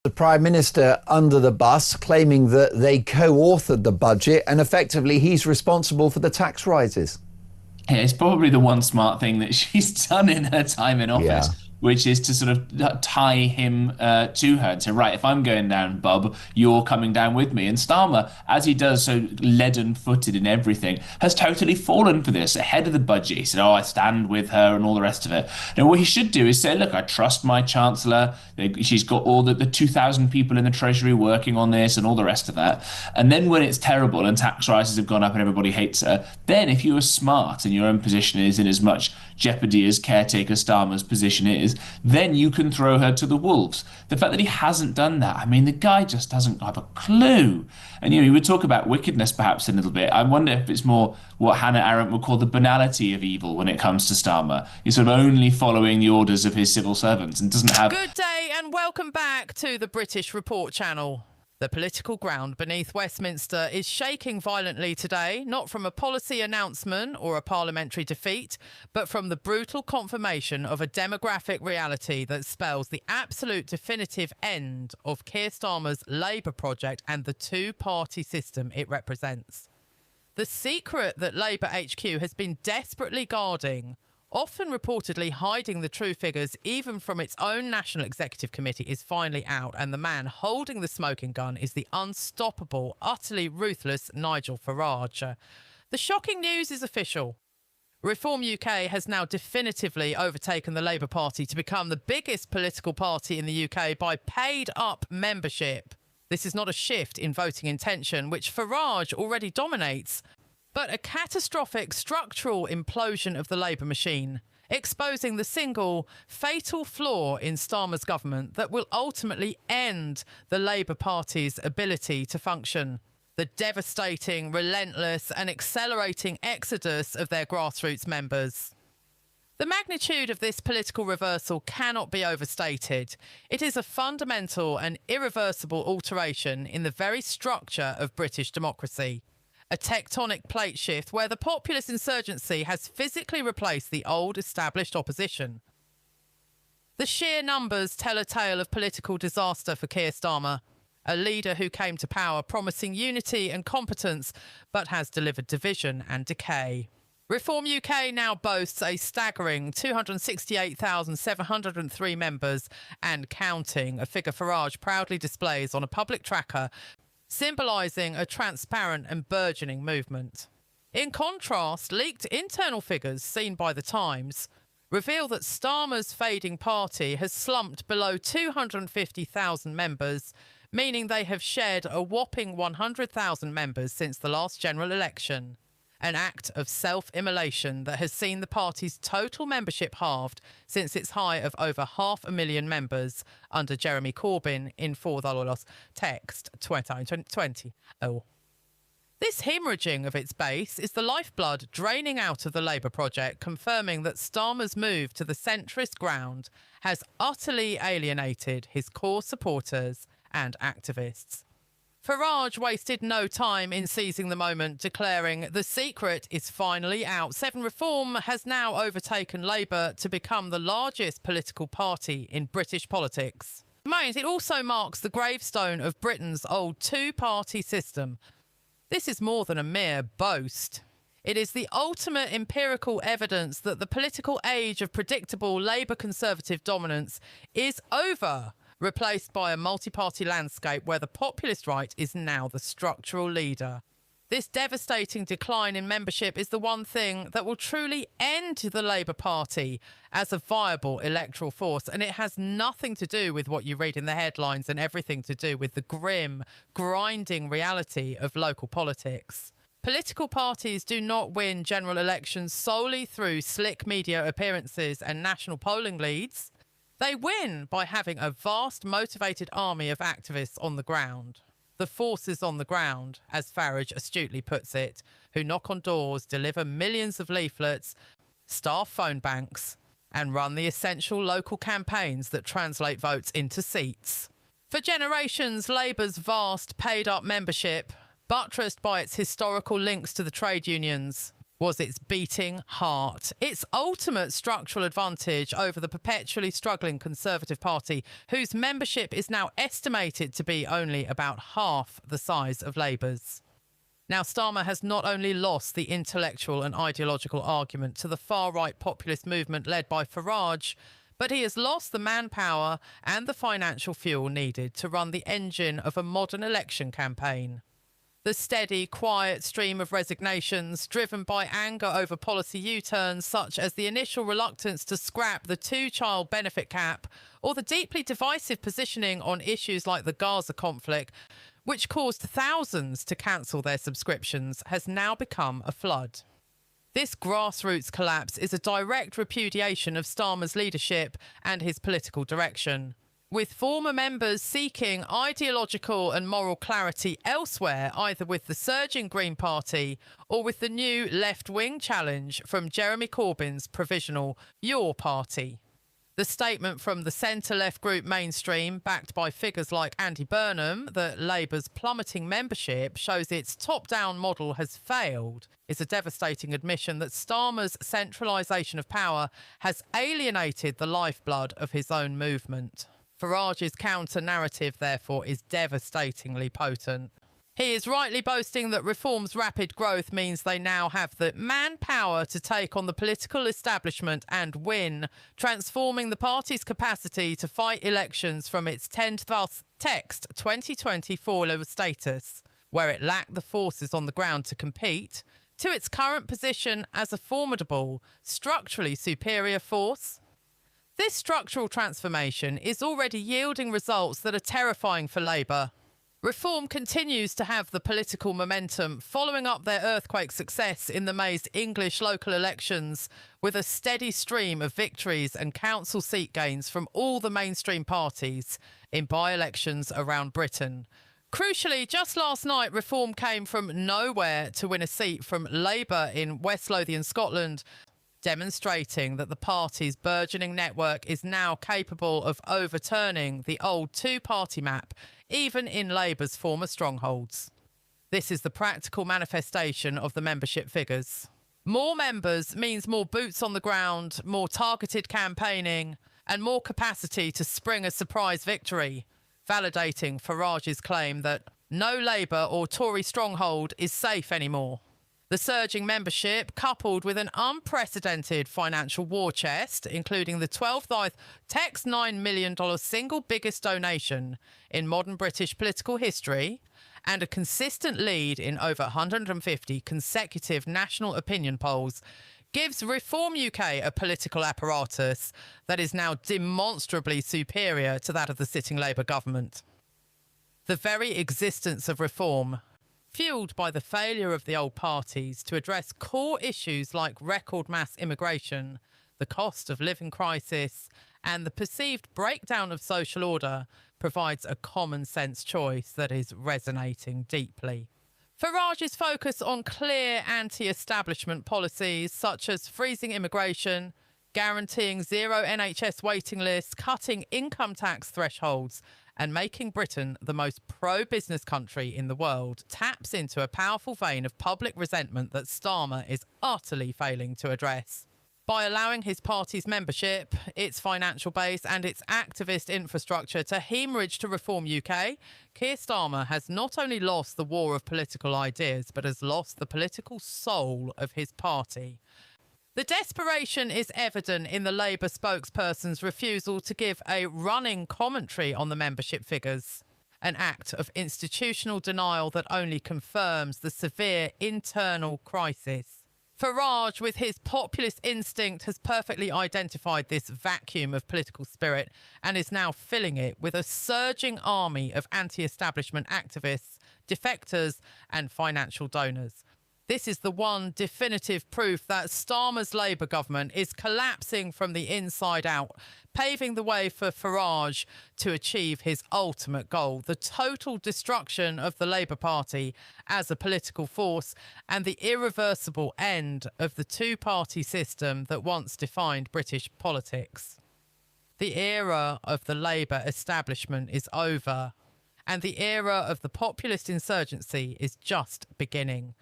The Prime Minister under the bus, claiming that they co-authored the budget and effectively he's responsible for the tax rises. Yeah, it's probably the one smart thing that she's done in her time in Yeah. office, which is to sort of tie him to her and say, right, if I'm going down, Bob, you're coming down with me. And Starmer, as he does, so leaden-footed in everything, has totally fallen for this. Ahead of the budget, he said, oh, I stand with her and all the rest of it. Now, what he should do is say, look, I trust my Chancellor. She's got all the 2,000 people in the Treasury working on this and all the rest of that. And then when it's terrible and tax rises have gone up and everybody hates her, then if you are smart and your own position is in as much jeopardy as caretaker Starmer's position is, then you can throw her to the wolves. The fact that he hasn't done that, I mean, the guy just doesn't have a clue. And, you would talk about wickedness perhaps a little bit. I wonder if it's more what Hannah Arendt would call the banality of evil when it comes to Starmer. He's sort of only following the orders of his civil servants and doesn't have... Good day and welcome back to the British Report channel. The political ground beneath Westminster is shaking violently today, not from a policy announcement or a parliamentary defeat, but from the brutal confirmation of a demographic reality that spells the absolute definitive end of Keir Starmer's Labour project and the two-party system it represents. The secret that Labour HQ has been desperately guarding, often reportedly hiding the true figures even from its own National Executive Committee, is finally out, and the man holding the smoking gun is the unstoppable, utterly ruthless Nigel Farage. The shocking news is official. Reform UK has now definitively overtaken the Labour Party to become the biggest political party in the UK by paid-up membership. This is not a shift in voting intention, which Farage already dominates, but a catastrophic structural implosion of the Labour machine, exposing the single fatal flaw in Starmer's government that will ultimately end the Labour Party's ability to function: the devastating, relentless and accelerating exodus of their grassroots members. The magnitude of this political reversal cannot be overstated. It is a fundamental and irreversible alteration in the very structure of British democracy. A tectonic plate shift where the populist insurgency has physically replaced the old established opposition. The sheer numbers tell a tale of political disaster for Keir Starmer, a leader who came to power promising unity and competence, but has delivered division and decay. Reform UK now boasts a staggering 268,703 members and counting, a figure Farage proudly displays on a public tracker, symbolising a transparent and burgeoning movement. In contrast, leaked internal figures seen by The Times reveal that Starmer's fading party has slumped below 250,000 members, meaning they have shed a whopping 100,000 members since the last general election. An act of self-immolation that has seen the party's total membership halved since its high of over 500,000 members under Jeremy Corbyn in For the Lolos text 2020. This hemorrhaging of its base is the lifeblood draining out of the Labour project, confirming that Starmer's move to the centrist ground has utterly alienated his core supporters and activists. Farage wasted no time in seizing the moment, declaring the secret is finally out. Seven Reform has now overtaken Labour to become the largest political party in British politics. It also marks the gravestone of Britain's old two-party system. This is more than a mere boast. It is the ultimate empirical evidence that the political age of predictable Labour Conservative dominance is over, replaced by a multi-party landscape where the populist right is now the structural leader. This devastating decline in membership is the one thing that will truly end the Labour Party as a viable electoral force, and it has nothing to do with what you read in the headlines and everything to do with the grim, grinding reality of local politics. Political parties do not win general elections solely through slick media appearances and national polling leads. They win by having a vast, motivated army of activists on the ground. The forces on the ground, as Farage astutely puts it, who knock on doors, deliver millions of leaflets, staff phone banks, and run the essential local campaigns that translate votes into seats. For generations, Labour's vast paid-up membership, buttressed by its historical links to the trade unions, was its beating heart, its ultimate structural advantage over the perpetually struggling Conservative Party, whose membership is now estimated to be only about half the size of Labour's. Now, Starmer has not only lost the intellectual and ideological argument to the far-right populist movement led by Farage, but he has lost the manpower and the financial fuel needed to run the engine of a modern election campaign. The steady, quiet stream of resignations, driven by anger over policy U-turns such as the initial reluctance to scrap the two-child benefit cap, or the deeply divisive positioning on issues like the Gaza conflict, which caused thousands to cancel their subscriptions, has now become a flood. This grassroots collapse is a direct repudiation of Starmer's leadership and his political direction, with former members seeking ideological and moral clarity elsewhere, either with the surging Green Party or with the new left-wing challenge from Jeremy Corbyn's provisional Your Party. The statement from the centre-left group Mainstream, backed by figures like Andy Burnham, that Labour's plummeting membership shows its top-down model has failed, is a devastating admission that Starmer's centralisation of power has alienated the lifeblood of his own movement. Farage's counter-narrative, therefore, is devastatingly potent. He is rightly boasting that Reform's rapid growth means they now have the manpower to take on the political establishment and win, transforming the party's capacity to fight elections from its text 2020 follower status, where it lacked the forces on the ground to compete, to its current position as a formidable, structurally superior force. This structural transformation is already yielding results that are terrifying for Labour. Reform continues to have the political momentum, following up their earthquake success in the May's English local elections, with a steady stream of victories and council seat gains from all the mainstream parties in by-elections around Britain. Crucially, just last night, Reform came from nowhere to win a seat from Labour in West Lothian, Scotland, demonstrating that the party's burgeoning network is now capable of overturning the old two-party map, even in Labour's former strongholds. This is the practical manifestation of the membership figures. More members means more boots on the ground, more targeted campaigning, and more capacity to spring a surprise victory, validating Farage's claim that no Labour or Tory stronghold is safe anymore. The surging membership, coupled with an unprecedented financial war chest, including the 12th text $9 million single biggest donation in modern British political history, and a consistent lead in over 150 consecutive national opinion polls, gives Reform UK a political apparatus that is now demonstrably superior to that of the sitting Labour government. The very existence of Reform, fuelled by the failure of the old parties to address core issues like record mass immigration, the cost of living crisis, and the perceived breakdown of social order, provides a common sense choice that is resonating deeply. Farage's focus on clear anti-establishment policies such as freezing immigration, guaranteeing zero NHS waiting lists, cutting income tax thresholds, and making Britain the most pro-business country in the world taps into a powerful vein of public resentment that Starmer is utterly failing to address. By allowing his party's membership, its financial base and its activist infrastructure to hemorrhage to Reform UK, Keir Starmer has not only lost the war of political ideas, but has lost the political soul of his party. The desperation is evident in the Labour spokesperson's refusal to give a running commentary on the membership figures, an act of institutional denial that only confirms the severe internal crisis. Farage, with his populist instinct, has perfectly identified this vacuum of political spirit and is now filling it with a surging army of anti-establishment activists, defectors and financial donors. This is the one definitive proof that Starmer's Labour government is collapsing from the inside out, paving the way for Farage to achieve his ultimate goal, the total destruction of the Labour Party as a political force and the irreversible end of the two-party system that once defined British politics. The era of the Labour establishment is over, and the era of the populist insurgency is just beginning.